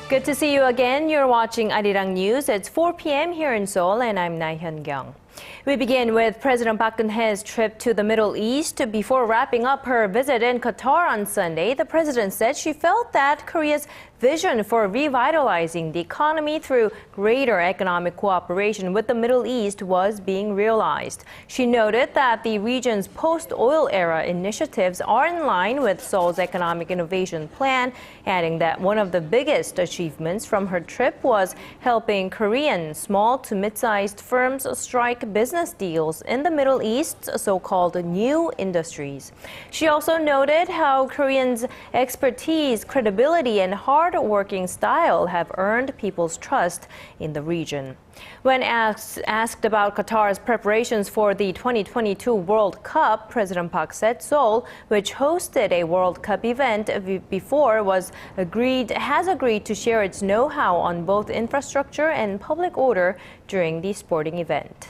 Good to see you again. You're watching ARIRANG News. It's 4 p.m. here in Seoul, and I'm Laah Hyun-kyung. We begin with President Park Geun-hye's trip to the Middle East. Before wrapping up her visit in Qatar on Sunday, the president said she felt that Korea's vision for revitalizing the economy through greater economic cooperation with the Middle East was being realized. She noted that the region's post-oil era initiatives are in line with Seoul's economic innovation plan, adding that one of the biggest achievements from her trip was helping Korean small to mid-sized firms strike business deals in the Middle East's so-called new industries. She also noted how Koreans' expertise, credibility, and hard-working style have earned people's trust in the region. When asked about Qatar's preparations for the 2022 World Cup, President Park said Seoul, which hosted a World Cup event before, has agreed to share its know-how on both infrastructure and public order during the sporting event.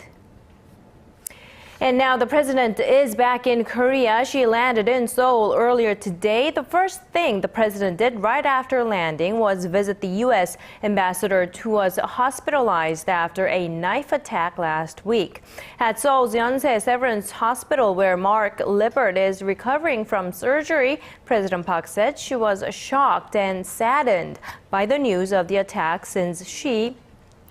And now the president is back in Korea. She landed in Seoul earlier today. The first thing the president did right after landing was visit the U.S. ambassador who was hospitalized after a knife attack last week. At Seoul's Yonsei Severance Hospital, where Mark Lippert is recovering from surgery, President Park said she was shocked and saddened by the news of the attack since she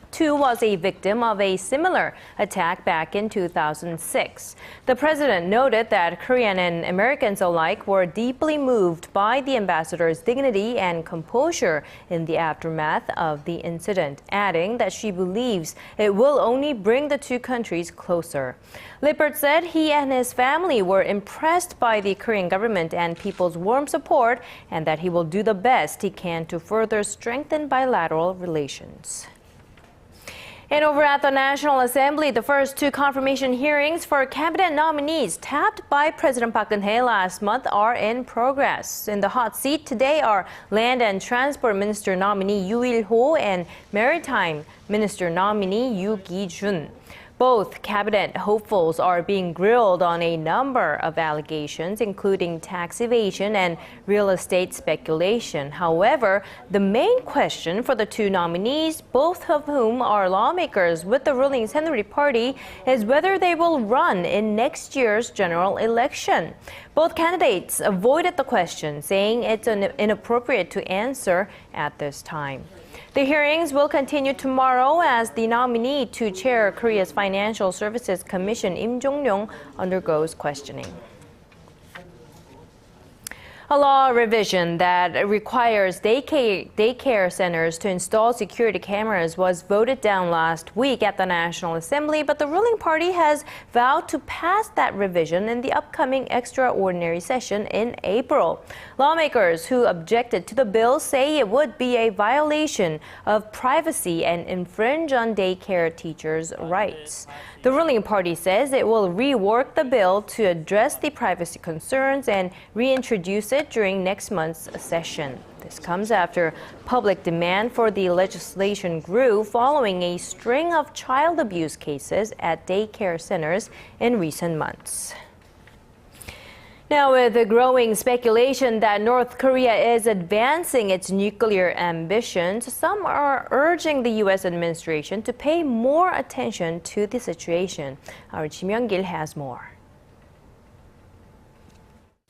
too was a victim of a similar attack back in 2006. The president noted that Korean and Americans alike were deeply moved by the ambassador's dignity and composure in the aftermath of the incident, adding that she believes it will only bring the two countries closer. Lippert said he and his family were impressed by the Korean government and people's warm support, and that he will do the best he can to further strengthen bilateral relations. And over at the National Assembly, the first two confirmation hearings for cabinet nominees tapped by President Park Geun-hye last month are in progress. In the hot seat today are Land and Transport Minister nominee Yoo Il-ho and Maritime Minister nominee Yoo Ki-jun. Both cabinet hopefuls are being grilled on a number of allegations, including tax evasion and real estate speculation. However, the main question for the two nominees, both of whom are lawmakers with the ruling Saenuri Party, is whether they will run in next year's general election. Both candidates avoided the question, saying it's inappropriate to answer at this time. The hearings will continue tomorrow as the nominee to chair Korea's Financial Services Commission, Im Jong-ryong, undergoes questioning. A law revision that requires daycare centers to install security cameras was voted down last week at the National Assembly, but the ruling party has vowed to pass that revision in the upcoming extraordinary session in April. Lawmakers who objected to the bill say it would be a violation of privacy and infringe on daycare teachers' rights. The ruling party says it will rework the bill to address the privacy concerns and reintroduce it during next month's session. This comes after public demand for the legislation grew following a string of child abuse cases at daycare centers in recent months. Now, with the growing speculation that North Korea is advancing its nuclear ambitions, some are urging the U.S. administration to pay more attention to the situation. Our Ji Myung-gil has more.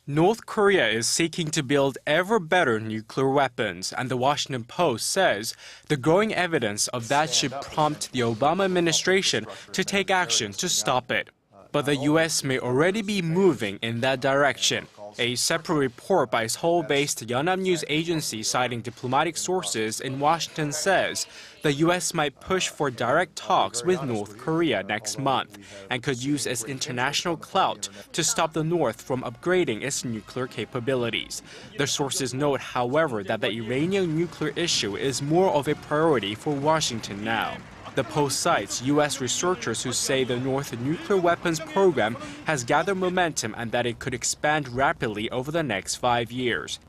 North Korea is seeking to build ever better nuclear weapons, and the Washington Post says the growing evidence of that should prompt the Obama administration to take action to stop it. But the U.S. may already be moving in that direction. A separate report by Seoul-based Yonhap News Agency citing diplomatic sources in Washington says the U.S. might push for direct talks with North Korea next month and could use its international clout to stop the North from upgrading its nuclear capabilities. The sources note, however, that the Iranian nuclear issue is more of a priority for Washington now. The Post cites U.S. researchers who say the North nuclear weapons program has gathered momentum and that it could expand rapidly over the next 5 years.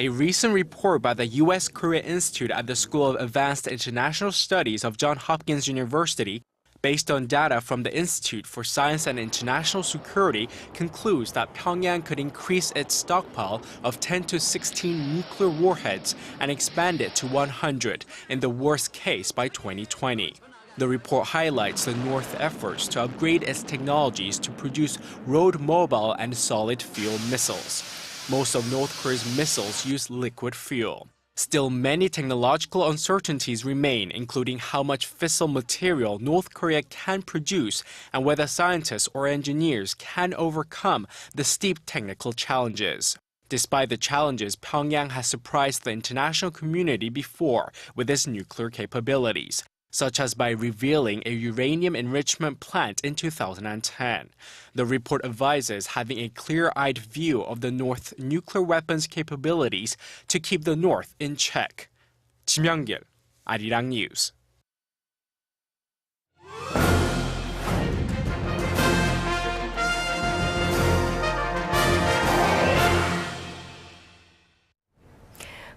A recent report by the U.S. Korea Institute at the School of Advanced International Studies of Johns Hopkins University based on data from the Institute for Science and International Security, concludes that Pyongyang could increase its stockpile of 10 to 16 nuclear warheads and expand it to 100 in the worst case by 2020. The report highlights the North's efforts to upgrade its technologies to produce road mobile and solid fuel missiles. Most of North Korea's missiles use liquid fuel. Still, many technological uncertainties remain, including how much fissile material North Korea can produce and whether scientists or engineers can overcome the steep technical challenges. Despite the challenges, Pyongyang has surprised the international community before with its nuclear capabilities, such as by revealing a uranium enrichment plant in 2010. The report advises having a clear-eyed view of the North's nuclear weapons capabilities to keep the North in check. 김영길, 아리랑 뉴스.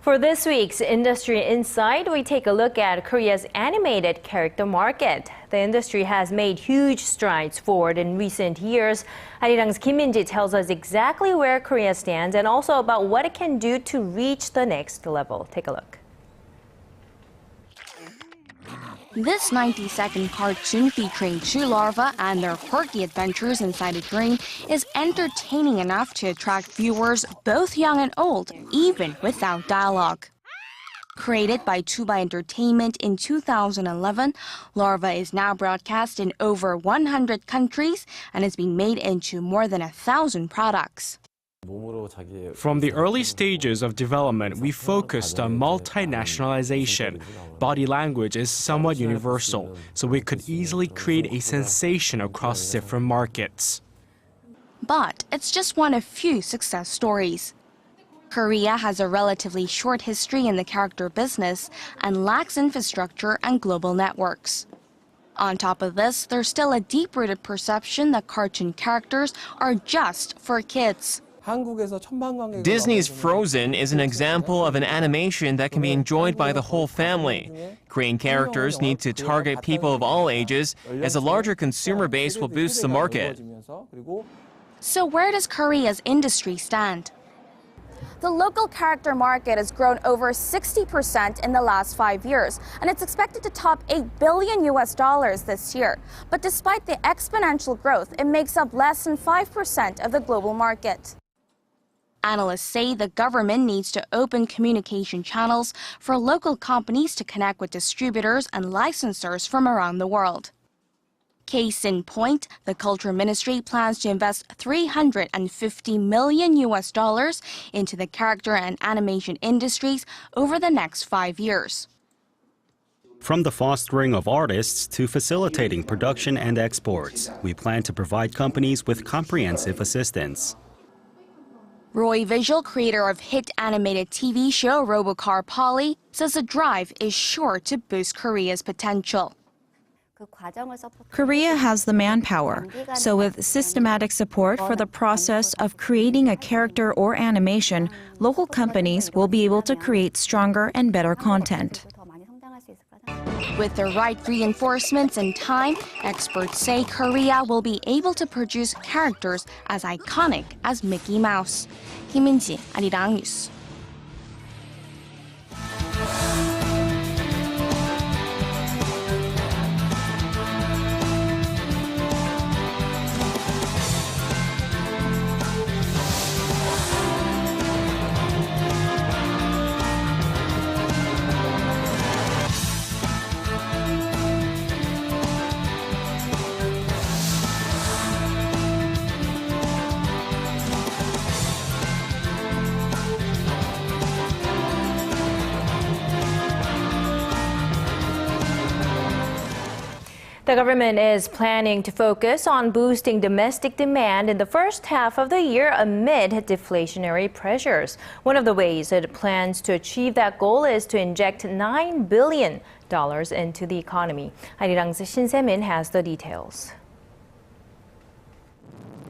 For this week's Industry Insight, we take a look at Korea's animated character market. The industry has made huge strides forward in recent years. 아리랑's Kim Min-ji tells us exactly where Korea stands and also about what it can do to reach the next level. Take a look. This 90-second cartoon featuring two larvae and their quirky adventures inside a drain is entertaining enough to attract viewers both young and old, even without dialogue. Created by Tuba Entertainment in 2011, Larva is now broadcast in over 100 countries and is being made into more than 1,000 products. From the early stages of development, we focused on multinationalization. Body language is somewhat universal, so we could easily create a sensation across different markets. But it's just one of few success stories. Korea has a relatively short history in the character business and lacks infrastructure and global networks. On top of this, there's still a deep-rooted perception that cartoon characters are just for kids. Disney's Frozen is an example of an animation that can be enjoyed by the whole family. Korean characters need to target people of all ages, as a larger consumer base will boost the market. So where does Korea's industry stand? The local character market has grown over 60% in the last 5 years, and it's expected to top $8 billion this year. But despite the exponential growth, it makes up less than 5% of the global market. Analysts say the government needs to open communication channels for local companies to connect with distributors and licensors from around the world. Case in point, the Culture Ministry plans to invest $350 million into the character and animation industries over the next 5 years. From the fostering of artists to facilitating production and exports, we plan to provide companies with comprehensive assistance. Roy Visual, creator of hit animated TV show Robocar Polly, says the drive is sure to boost Korea's potential. Korea has the manpower, so with systematic support for the process of creating a character or animation, local companies will be able to create stronger and better content. With the right reinforcements and time, experts say Korea will be able to produce characters as iconic as Mickey Mouse. Kim Min-ji, 아리랑 뉴스. The government is planning to focus on boosting domestic demand in the first half of the year amid deflationary pressures. One of the ways it plans to achieve that goal is to inject $9 billion into the economy. 아리랑's Shin Se-min has the details.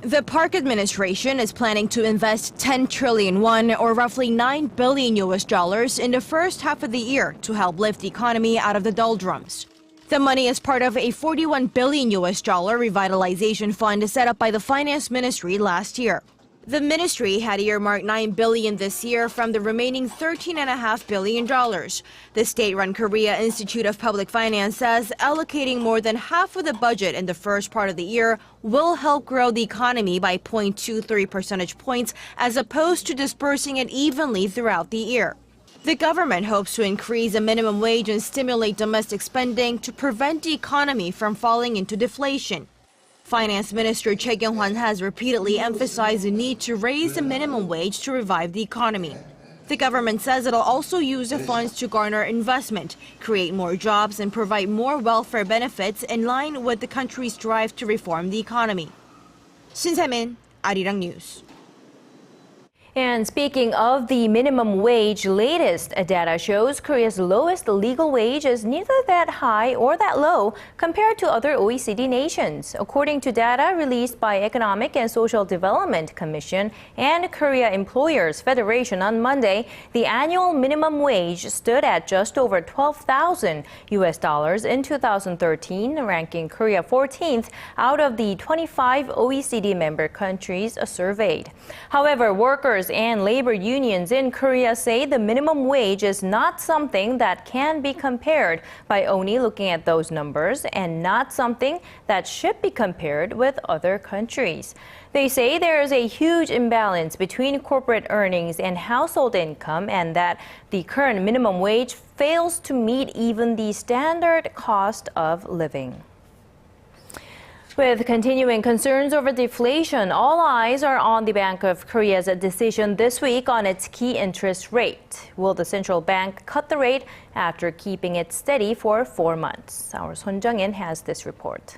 The Park administration is planning to invest 10 trillion won, or roughly $9 billion in the first half of the year to help lift the economy out of the doldrums. The money is part of a $41 billion revitalization fund set up by the Finance Ministry last year. The ministry had earmarked $9 billion this year from the remaining $13.5 billion. The state-run Korea Institute of Public Finance says allocating more than half of the budget in the first part of the year will help grow the economy by 0.23 percentage points as opposed to dispersing it evenly throughout the year. The government hopes to increase the minimum wage and stimulate domestic spending to prevent the economy from falling into deflation. Finance Minister Choi Kyung-hwan has repeatedly emphasized the need to raise the minimum wage to revive the economy. The government says it'll also use the funds to garner investment, create more jobs, and provide more welfare benefits in line with the country's drive to reform the economy. Shin Se-min, ARIRANG News. And speaking of the minimum wage, latest data shows Korea's lowest legal wage is neither that high or that low compared to other OECD nations. According to data released by Economic and Social Development Commission and Korea Employers Federation on Monday, the annual minimum wage stood at just over $12,000 in 2013, ranking Korea 14th out of the 25 OECD member countries surveyed. However, workers and labor unions in Korea say the minimum wage is not something that can be compared by only looking at those numbers and not something that should be compared with other countries. They say there is a huge imbalance between corporate earnings and household income and that the current minimum wage fails to meet even the standard cost of living. With continuing concerns over deflation, all eyes are on the Bank of Korea's decision this week on its key interest rate. Will the central bank cut the rate after keeping it steady for 4 months? Our Son Jung-in has this report.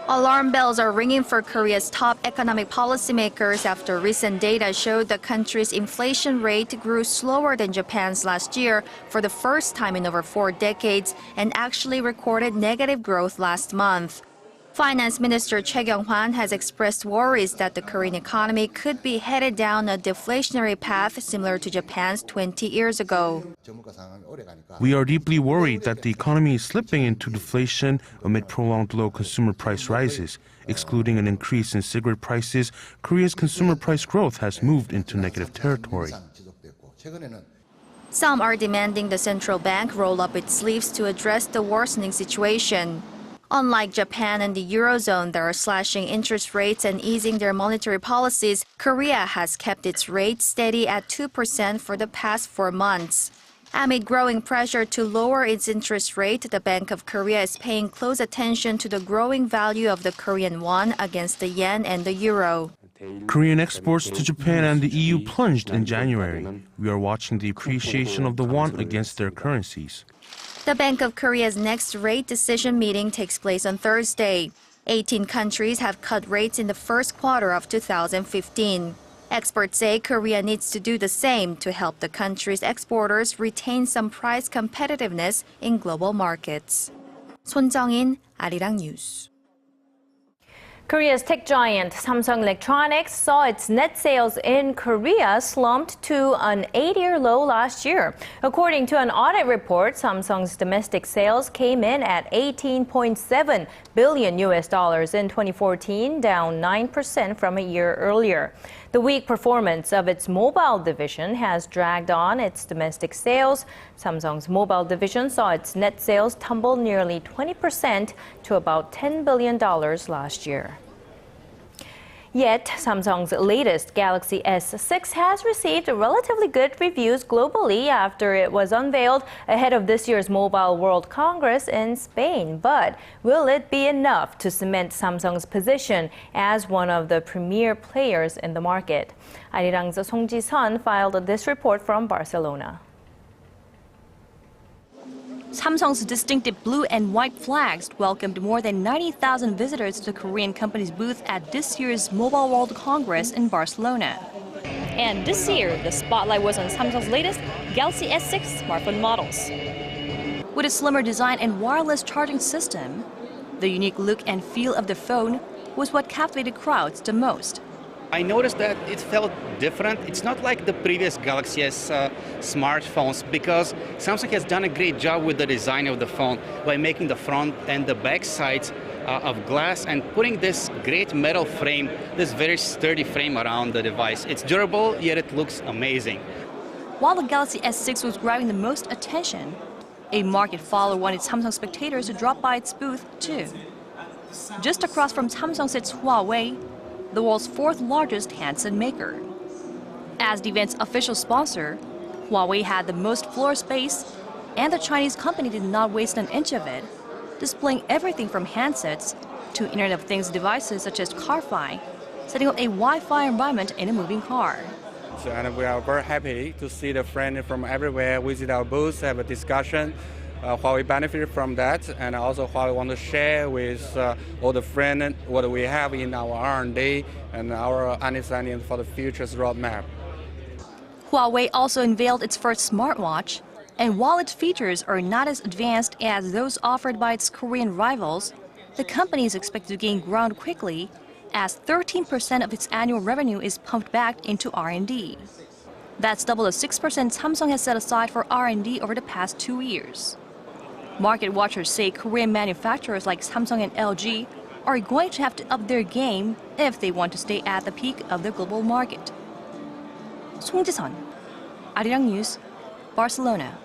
Alarm bells are ringing for Korea's top economic policymakers after recent data showed the country's inflation rate grew slower than Japan's last year for the first time in over 4 decades and actually recorded negative growth last month. Finance Minister Choi Kyung-hwan has expressed worries that the Korean economy could be headed down a deflationary path similar to Japan's 20 years ago. We are deeply worried that the economy is slipping into deflation amid prolonged low consumer price rises. Excluding an increase in cigarette prices, Korea's consumer price growth has moved into negative territory. Some are demanding the central bank roll up its sleeves to address the worsening situation. Unlike Japan and the Eurozone that are slashing interest rates and easing their monetary policies, Korea has kept its rate steady at 2% for the past 4 months. Amid growing pressure to lower its interest rate, the Bank of Korea is paying close attention to the growing value of the Korean won against the yen and the euro. Korean exports to Japan and the EU plunged in January. We are watching the appreciation of the won against their currencies. The Bank of Korea's next rate decision meeting takes place on Thursday. 18 countries have cut rates in the first quarter of 2015. Experts say Korea needs to do the same to help the country's exporters retain some price competitiveness in global markets. Son Jung-in, ARIRANG News. Korea's tech giant Samsung Electronics saw its net sales in Korea slumped to an 8-year low last year. According to an audit report, Samsung's domestic sales came in at $18.7 billion in 2014, down 9% from a year earlier. The weak performance of its mobile division has dragged on its domestic sales. Samsung's mobile division saw its net sales tumble nearly 20% to about $10 billion last year. Yet, Samsung's latest Galaxy S6 has received relatively good reviews globally after it was unveiled ahead of this year's Mobile World Congress in Spain. But will it be enough to cement Samsung's position as one of the premier players in the market? ARIRANG's Song Ji-sun filed this report from Barcelona. Samsung's distinctive blue and white flags welcomed more than 90,000 visitors to the Korean company's booth at this year's Mobile World Congress in Barcelona. And this year, the spotlight was on Samsung's latest Galaxy S6 smartphone models. With a slimmer design and wireless charging system, the unique look and feel of the phone was what captivated crowds the most. I noticed that it felt different. It's not like the previous Galaxy S smartphones, because Samsung has done a great job with the design of the phone by making the front and the back sides of glass and putting this great metal frame, this very sturdy frame around the device. It's durable, yet it looks amazing. While the Galaxy S6 was grabbing the most attention, a market follower wanted Samsung spectators to drop by its booth too. Just across from Samsung sits Huawei, the world's fourth largest handset maker. As the event's official sponsor, Huawei had the most floor space, and the Chinese company did not waste an inch of it, displaying everything from handsets to Internet of Things devices such as CarFi, setting up a Wi-Fi environment in a moving car. And we are very happy to see the friends from everywhere visit our booth, have a discussion. Huawei benefit from that, and also Huawei want to share with all the friends what we have in our R&D and our understanding for the future's roadmap. Huawei also unveiled its first smartwatch, and while its features are not as advanced as those offered by its Korean rivals, the company is expected to gain ground quickly, as 13% of its annual revenue is pumped back into R&D. That's double the 6% Samsung has set aside for R&D over the past 2 years. Market watchers say Korean manufacturers like Samsung and LG are going to have to up their game if they want to stay at the peak of the global market. 송지선, ARIRANG News, Barcelona.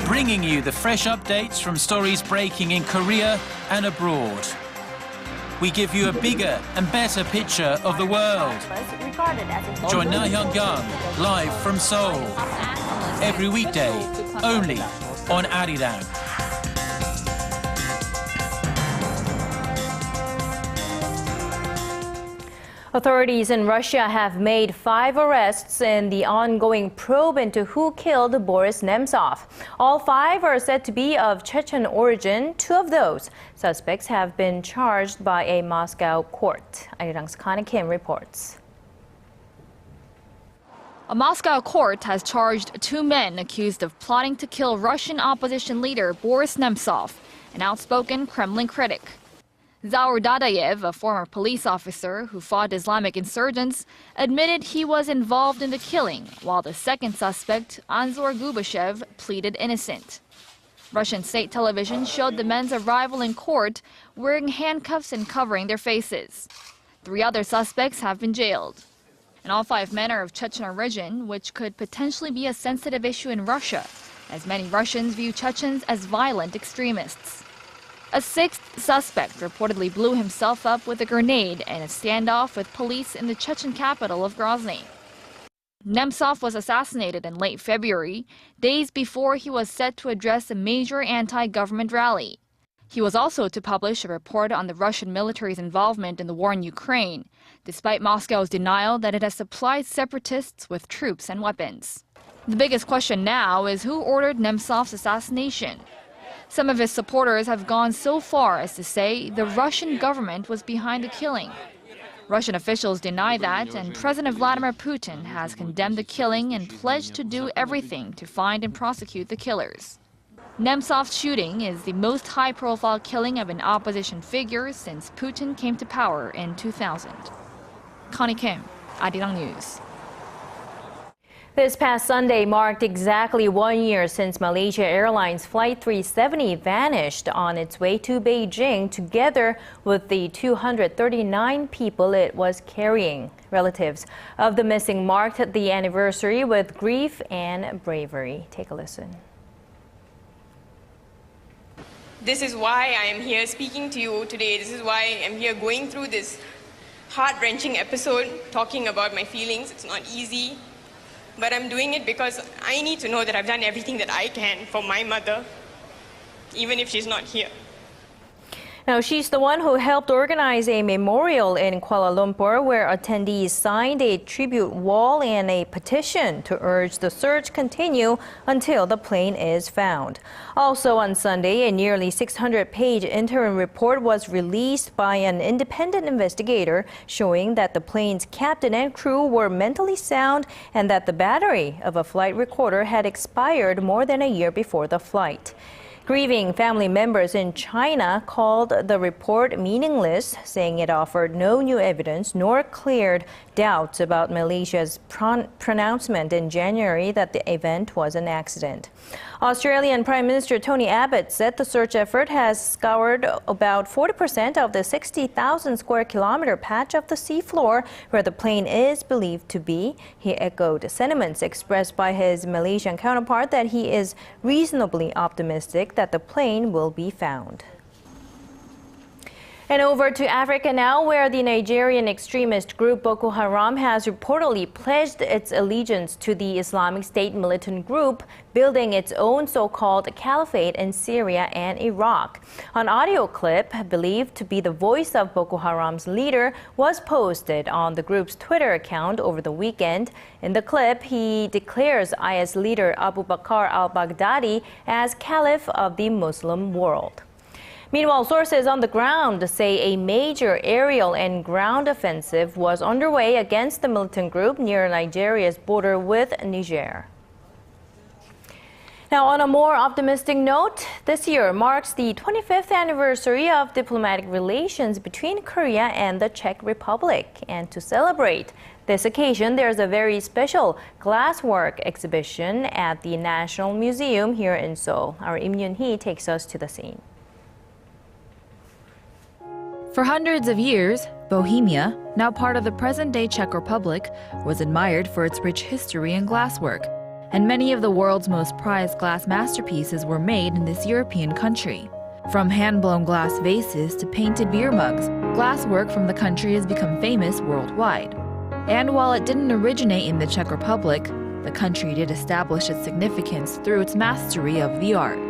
Bringing you the fresh updates from stories breaking in Korea and abroad. We give you a bigger and better picture of the world. Join Laah Hyun-kyung live from Seoul. Every weekday, only on ARIRANG. Authorities in Russia have made 5 arrests in the ongoing probe into who killed Boris Nemtsov. All 5 are said to be of Chechen origin. 2 of those suspects have been charged by a Moscow court. ARIRANG's Connie Kim reports. A Moscow court has charged 2 men accused of plotting to kill Russian opposition leader Boris Nemtsov, an outspoken Kremlin critic. Zaur Dadayev, a former police officer who fought Islamic insurgents, admitted he was involved in the killing, while the second suspect, Anzor Gubashev, pleaded innocent. Russian state television showed the men's arrival in court wearing handcuffs and covering their faces. 3 other suspects have been jailed. And all 5 men are of Chechen origin, which could potentially be a sensitive issue in Russia, as many Russians view Chechens as violent extremists. A 6th suspect reportedly blew himself up with a grenade in a standoff with police in the Chechen capital of Grozny. Nemtsov was assassinated in late February, days before he was set to address a major anti-government rally. He was also to publish a report on the Russian military's involvement in the war in Ukraine, despite Moscow's denial that it has supplied separatists with troops and weapons. The biggest question now is who ordered Nemtsov's assassination. Some of his supporters have gone so far as to say the Russian government was behind the killing. Russian officials deny that, and President Vladimir Putin has condemned the killing and pledged to do everything to find and prosecute the killers. Nemtsov's shooting is the most high-profile killing of an opposition figure since Putin came to power in 2000. Connie Kim, ARIRANG News. This past Sunday marked exactly 1 year since Malaysia Airlines Flight 370 vanished on its way to Beijing, together with the 239 people it was carrying. Relatives of the missing marked the anniversary with grief and bravery. Take a listen. This is why I am here speaking to you today. This is why I'm here going through this heart-wrenching episode, talking about my feelings. It's not easy. But I'm doing it because I need to know that I've done everything that I can for my mother, even if she's not here. Now, she's the one who helped organize a memorial in Kuala Lumpur where attendees signed a tribute wall and a petition to urge the search continue until the plane is found. Also on Sunday, a nearly 600-page interim report was released by an independent investigator showing that the plane's captain and crew were mentally sound and that the battery of a flight recorder had expired more than a year before the flight. Grieving family members in China called the report meaningless, saying it offered no new evidence nor cleared doubts about Malaysia's pronouncement in January that the event was an accident. Australian Prime Minister Tony Abbott said the search effort has scoured about 40% of the 60,000 square kilometer patch of the seafloor where the plane is believed to be. He echoed sentiments expressed by his Malaysian counterpart that he is reasonably optimistic that the plane will be found. And over to Africa now, where the Nigerian extremist group Boko Haram has reportedly pledged its allegiance to the Islamic State militant group, building its own so-called caliphate in Syria and Iraq. An audio clip, believed to be the voice of Boko Haram's leader, was posted on the group's Twitter account over the weekend. In the clip, he declares IS leader Abu Bakr al-Baghdadi as caliph of the Muslim world. Meanwhile, sources on the ground say a major aerial and ground offensive was underway against the militant group near Nigeria's border with Niger. Now, on a more optimistic note, this year marks the 25th anniversary of diplomatic relations between Korea and the Czech Republic. And to celebrate this occasion, there's a very special glasswork exhibition at the National Museum here in Seoul. Our Im Yun-hee takes us to the scene. For hundreds of years, Bohemia, now part of the present-day Czech Republic, was admired for its rich history and glasswork, and many of the world's most prized glass masterpieces were made in this European country. From hand-blown glass vases to painted beer mugs, glasswork from the country has become famous worldwide. And while it didn't originate in the Czech Republic, the country did establish its significance through its mastery of the art.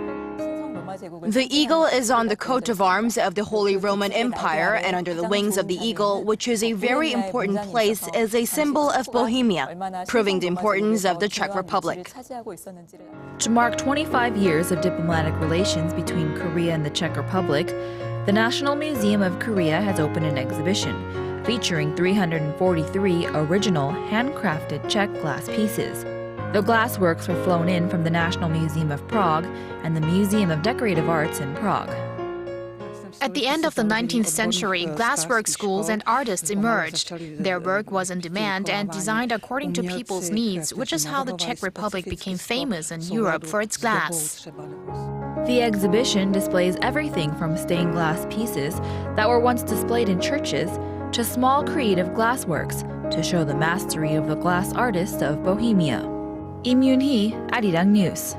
The eagle is on the coat of arms of the Holy Roman Empire, and under the wings of the eagle, which is a very important place, is a symbol of Bohemia, proving the importance of the Czech Republic. To mark 25 years of diplomatic relations between Korea and the Czech Republic, the National Museum of Korea has opened an exhibition featuring 343 original handcrafted Czech glass pieces. The glassworks were flown in from the National Museum of Prague and the Museum of Decorative Arts in Prague. At the end of the 19th century, glasswork schools and artists emerged. Their work was in demand and designed according to people's needs, which is how the Czech Republic became famous in Europe for its glass. The exhibition displays everything from stained glass pieces that were once displayed in churches to small creative glassworks to show the mastery of the glass artists of Bohemia. Im Yun-hee, ARIRANG News.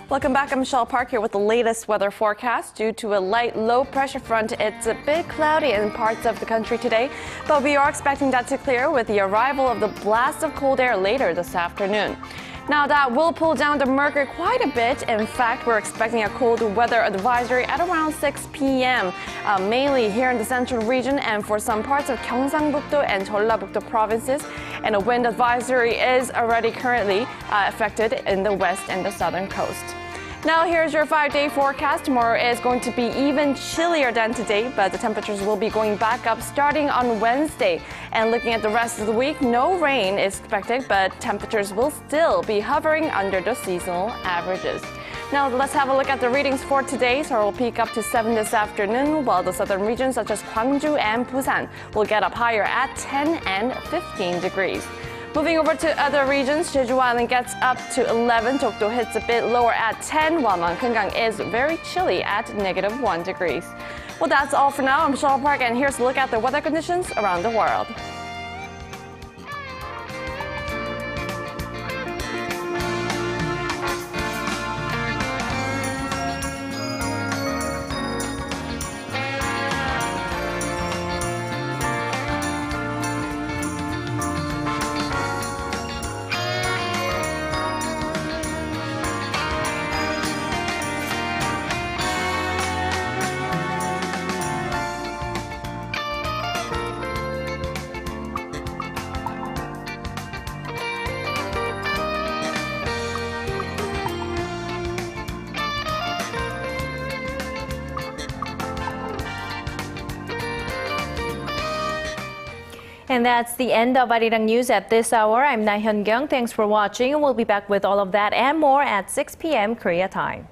Welcome back. I'm Michelle Park here with the latest weather forecast. Due to a light low pressure front, it's a bit cloudy in parts of the country today, but we are expecting that to clear with the arrival of the blast of cold air later this afternoon. Now that will pull down the mercury quite a bit. In fact, we're expecting a cold weather advisory at around 6 p.m. Mainly here in the central region and for some parts of Gyeongsang-bukdo and Jeollabukdo provinces. And a wind advisory is already currently affected in the west and the southern coast. Now here's your 5-day forecast. Tomorrow is going to be even chillier than today, but the temperatures will be going back up starting on Wednesday. And looking at the rest of the week, no rain is expected, but temperatures will still be hovering under the seasonal averages. Now let's have a look at the readings for today. Seoul will peak up to 7 this afternoon, while the southern regions such as Gwangju and Busan will get up higher at 10 and 15 degrees. Moving over to other regions, Jeju Island gets up to 11, Dokdo hits a bit lower at 10, while Mangkeungang is very chilly at -1 degrees. Well, that's all for now. I'm Michelle Park, and here's a look at the weather conditions around the world. And that's the end of ARIRANG News at this hour. I'm Laah Hyun-kyung. Thanks for watching. We'll be back with all of that and more at 6 p.m. Korea time.